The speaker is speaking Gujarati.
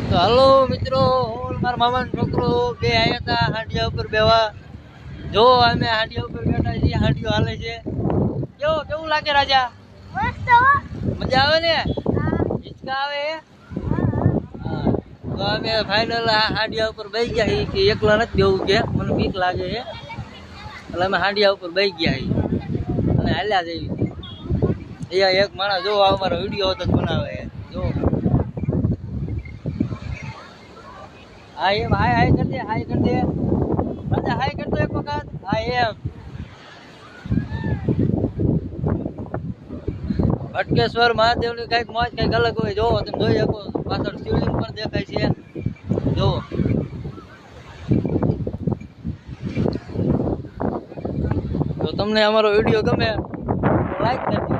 તો હાલો મિત્રો, હું મારા મામાનો છોકરો બે આયા હતા હાંડિયા ઉપર બેવા. જો અમે હાંડિયા ઉપર બેઠા છીએ, હાંડિયો હાલે છે. કેવું લાગે રાજા? મજા આવે ને? હિંચકા આવે? હા. તો અમે ફાઇનલ હાંડિયા ઉપર બેસી ગયા છીએ કે એકલા નથી બેવું કે મને બીક લાગે છે, એટલે અમે હાંડિયા ઉપર બેસી ગયા છીએ અને હાલ્યા જઈએ. અહીંયા એક માણસ જો અમારો વિડીયો હતો બનાવે જો. હા એમ હાય કરી દે, રાજા હાય કરતો એક વખત. હા એમ ભટકેશ્વર મહાદેવની કઈક મોજ કઈક અલગ હોય. જોવો તમે જોઈ શકો, પાછળ શિવલિંગ પણ દેખાય છે. જોવો જો તમને અમારો વિડીયો ગમે તો લાઈક કરજો.